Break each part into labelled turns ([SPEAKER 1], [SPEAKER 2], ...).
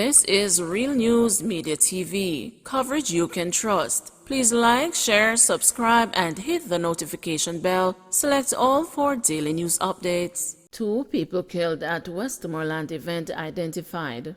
[SPEAKER 1] This is Real News Media TV, coverage you can trust. Please like, share, subscribe, and hit the notification bell. Select all for daily news updates. 2 people killed at Westmoreland event identified.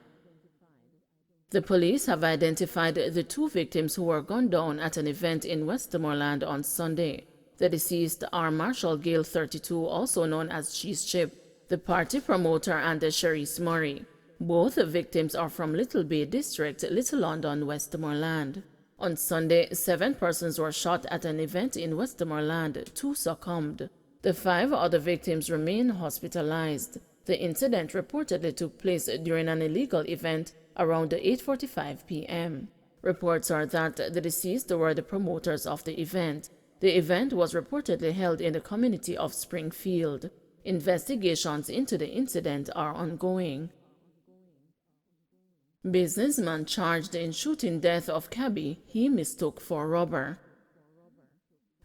[SPEAKER 1] The police have identified the 2 victims who were gunned down at an event in Westmoreland on Sunday. The deceased are Marshall Gale, 32, also known as Cheese Chip, the party promoter, and Cherise Murray. Both victims are from Little Bay District, Little London, Westmoreland. On Sunday, 7 persons were shot at an event in Westmoreland. 2 succumbed. The 5 other victims remain hospitalized. The incident reportedly took place during an illegal event around 8:45 p.m. Reports are that the deceased were the promoters of the event. The event was reportedly held in the community of Springfield. Investigations into the incident are ongoing. Businessman charged in shooting death of cabbie he mistook for robber.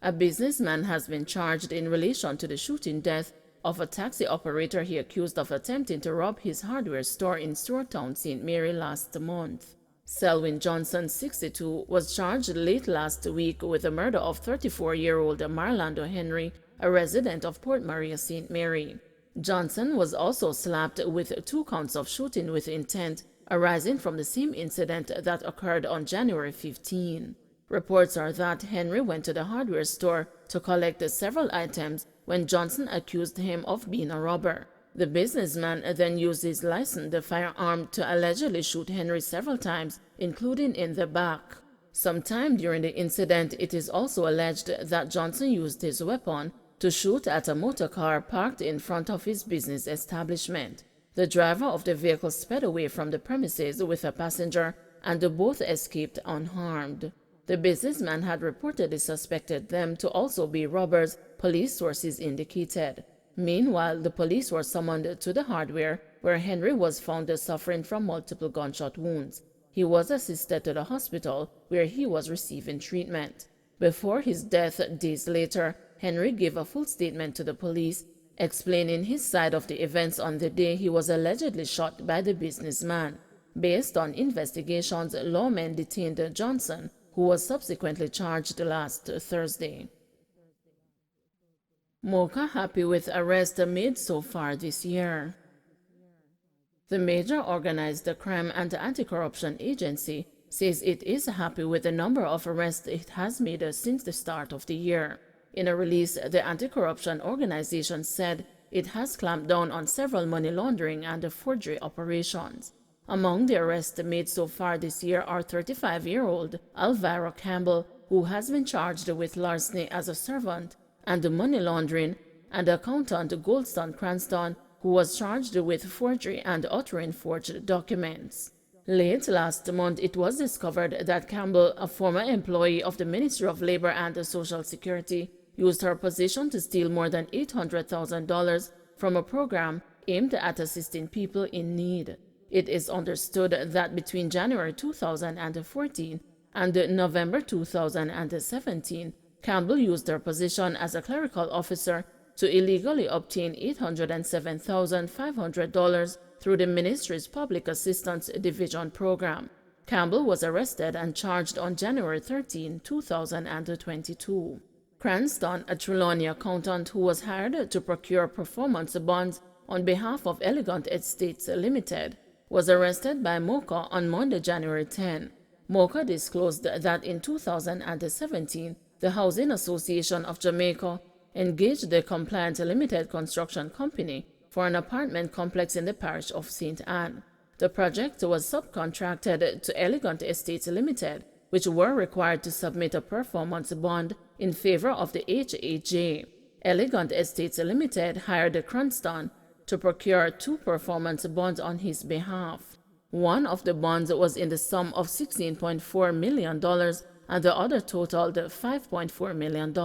[SPEAKER 1] A businessman has been charged in relation to the shooting death of a taxi operator he accused of attempting to rob his hardware store in Storetown, St. Mary last month. Selwyn Johnson, 62, was charged late last week with the murder of 34-year-old Marlando Henry, a resident of Port Maria, St. Mary. Johnson was also slapped with 2 counts of shooting with intent arising from the same incident that occurred on January 15. Reports are that Henry went to the hardware store to collect several items when Johnson accused him of being a robber. The businessman then used his licensed firearm to allegedly shoot Henry several times, including in the back. Sometime during the incident, it is also alleged that Johnson used his weapon to shoot at a motor car parked in front of his business establishment. The driver of the vehicle sped away from the premises with a passenger, and both escaped unharmed. The businessman had reportedly suspected them to also be robbers, police sources indicated. Meanwhile, the police were summoned to the hardware, where Henry was found suffering from multiple gunshot wounds. He was assisted to the hospital, where he was receiving treatment. Before his death days later, Henry gave a full statement to the police, explaining his side of the events on the day he was allegedly shot by the businessman. Based on investigations, lawmen detained Johnson, who was subsequently charged last Thursday. MOKA happy with arrests made so far this year. The major organized crime and anti-corruption agency says it is happy with the number of arrests it has made since the start of the year. In a release, the anti-corruption organization said it has clamped down on several money laundering and forgery operations. Among the arrests made so far this year are 35-year-old Alvaro Campbell, who has been charged with larceny as a servant and money laundering, and accountant Goldston Cranston, who was charged with forgery and uttering forged documents. Late last month, it was discovered that Campbell, a former employee of the Ministry of Labor and Social Security, used her position to steal more than $800,000 from a program aimed at assisting people in need. It is understood that between January 2014 and November 2017, Campbell used her position as a clerical officer to illegally obtain $807,500 through the ministry's Public Assistance Division program. Campbell was arrested and charged on January 13, 2022. Cranston, a Trelawney accountant who was hired to procure performance bonds on behalf of Elegant Estates Limited, was arrested by MOKA on Monday, January 10. MOKA disclosed that in 2017, the Housing Association of Jamaica engaged the Compliant Limited Construction Company for an apartment complex in the parish of St. Anne. The project was subcontracted to Elegant Estates Limited, which were required to submit a performance bond in favor of the HAJ. Elegant Estates Limited hired Cranston to procure 2 performance bonds on his behalf. One of the bonds was in the sum of $16.4 million and the other totaled $5.4 million.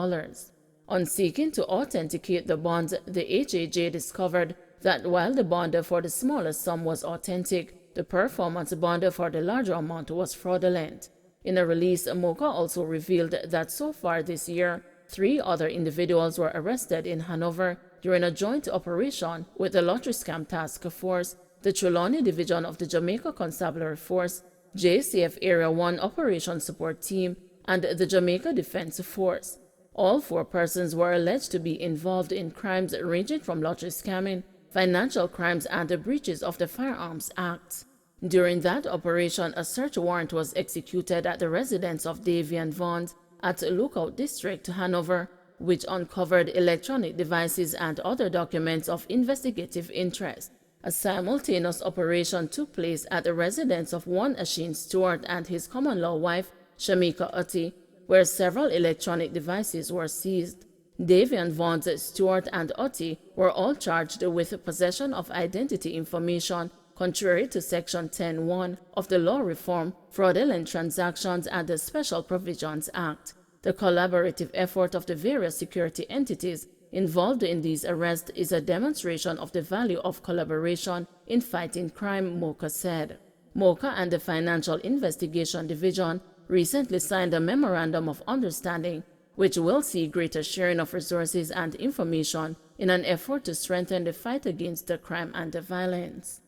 [SPEAKER 1] On seeking to authenticate the bonds, the HAJ discovered that while the bond for the smaller sum was authentic, the performance bond for the larger amount was fraudulent. In a release, MOKA also revealed that so far this year, 3 other individuals were arrested in Hanover during a joint operation with the Lottery Scam Task Force the Trelawney Division of the Jamaica Constabulary Force, JCF Area 1 Operation Support Team, and the Jamaica Defense Force. All 4 persons were alleged to be involved in crimes ranging from lottery scamming, financial crimes, and breaches of the Firearms Act. During that operation, a search warrant was executed at the residence of Davian Vaughns at Lookout District, Hanover, which uncovered electronic devices and other documents of investigative interest. A simultaneous operation took place at the residence of one Asheen Stewart and his common-law wife, Shamika Utti, where several electronic devices were seized. Davian Vaughns, Stewart, and Utti were all charged with possession of identity information contrary to Section 10(1) of the Law Reform, Fraudulent Transactions, and the Special Provisions Act. The collaborative effort of the various security entities involved in these arrests is a demonstration of the value of collaboration in fighting crime, MOKA said. MOKA and the Financial Investigation Division recently signed a Memorandum of Understanding, which will see greater sharing of resources and information in an effort to strengthen the fight against the crime and the violence.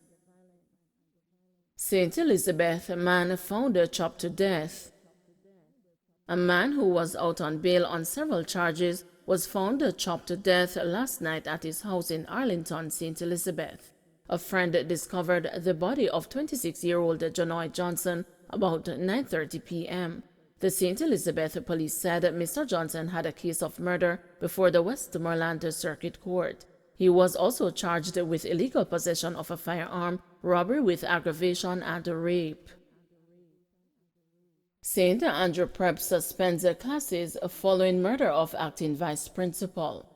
[SPEAKER 1] St. Elizabeth, a man found chopped to death. A man who was out on bail on several charges was found chopped to death last night at his house in Arlington, St. Elizabeth. A friend discovered the body of 26-year-old Janoy Johnson about 9:30 p.m. The St. Elizabeth police said Mr. Johnson had a case of murder before the Westmoreland Circuit Court. He was also charged with illegal possession of a firearm, robbery with aggravation, and rape. St. Andrew Prep suspends classes following murder of acting vice principal.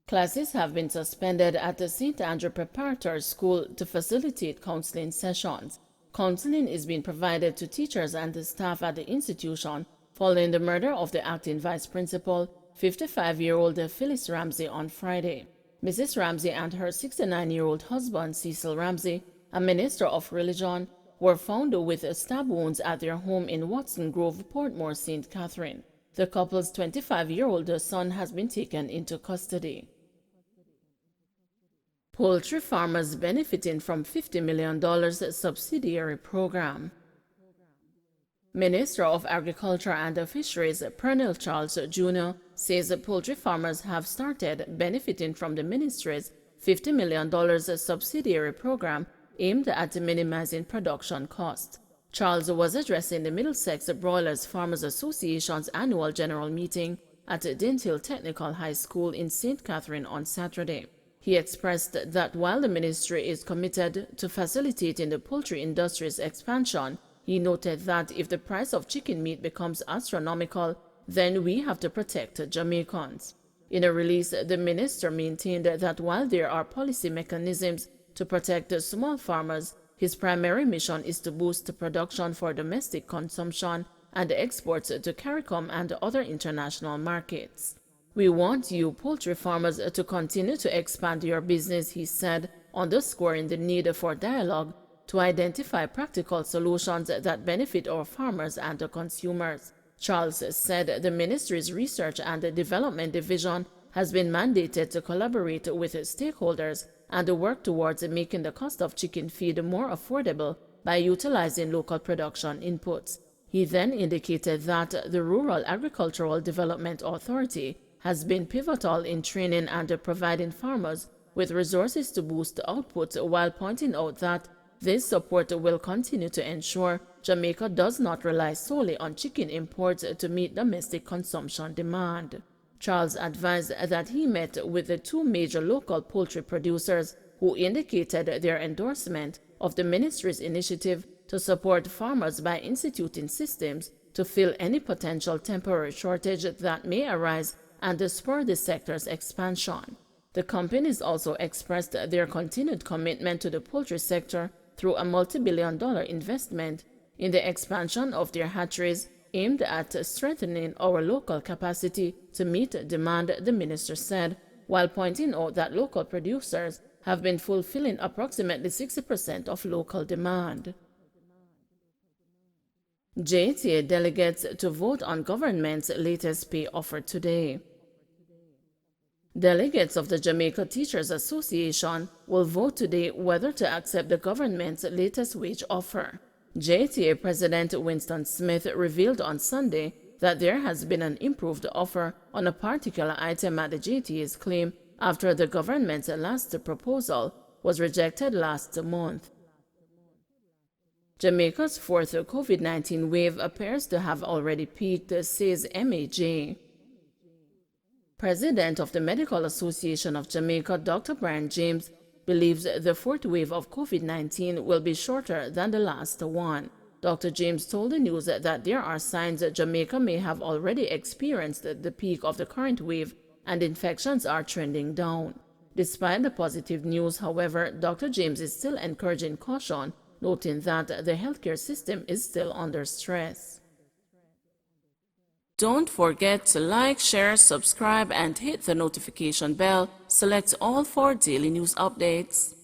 [SPEAKER 1] Classes have been suspended at the St. Andrew Preparatory School to facilitate counseling sessions. Counseling is being provided to teachers and the staff at the institution following the murder of the acting vice principal, 55-year-old Phyllis Ramsey, on Friday. Mrs. Ramsey and her 69-year-old husband, Cecil Ramsey, a minister of religion, were found with stab wounds at their home in Watson Grove, Portmore, St. Catherine. The couple's 25-year-old son has been taken into custody. Poultry farmers benefiting from $50 million subsidiary program. Minister of Agriculture and Fisheries Pernell Charles Jr. says poultry farmers have started benefiting from the ministry's $50 million subsidiary program aimed at minimizing production costs. Charles was addressing the Middlesex Broilers Farmers Association's annual general meeting at Dent Hill Technical High School in St. Catherine on Saturday. He expressed that while the ministry is committed to facilitating the poultry industry's expansion, he noted that if the price of chicken meat becomes astronomical, then we have to protect Jamaicans. In a release, the minister maintained that while there are policy mechanisms to protect the small farmers, his primary mission is to boost production for domestic consumption and exports to CARICOM and other international markets. We want you poultry farmers to continue to expand your business, he said, underscoring the need for dialogue to identify practical solutions that benefit our farmers and the consumers. Charles said the ministry's Research and Development Division has been mandated to collaborate with stakeholders and work towards making the cost of chicken feed more affordable by utilizing local production inputs. He then indicated that the Rural Agricultural Development Authority has been pivotal in training and providing farmers with resources to boost output, while pointing out that this support will continue to ensure Jamaica does not rely solely on chicken imports to meet domestic consumption demand. Charles advised that he met with the 2 major local poultry producers who indicated their endorsement of the ministry's initiative to support farmers by instituting systems to fill any potential temporary shortage that may arise and spur the sector's expansion. The companies also expressed their continued commitment to the poultry sector through a multi-billion-dollar investment in the expansion of their hatcheries aimed at strengthening our local capacity to meet demand, the minister said, while pointing out that local producers have been fulfilling approximately 60% of local demand. JTA delegates to vote on government's latest pay offer today. Delegates of the Jamaica Teachers Association will vote today whether to accept the government's latest wage offer. JTA President Winston Smith revealed on Sunday that there has been an improved offer on a particular item at the JTA's claim after the government's last proposal was rejected last month. Jamaica's fourth COVID-19 wave appears to have already peaked, says MAJ. President of the Medical Association of Jamaica, Dr. Brian James, believes the fourth wave of COVID-19 will be shorter than the last one. Dr. James told the news that there are signs that Jamaica may have already experienced the peak of the current wave and infections are trending down. Despite the positive news, however, Dr. James is still encouraging caution, noting that the healthcare system is still under stress. Don't forget to like, share, subscribe, and hit the notification bell. Select all for daily news updates.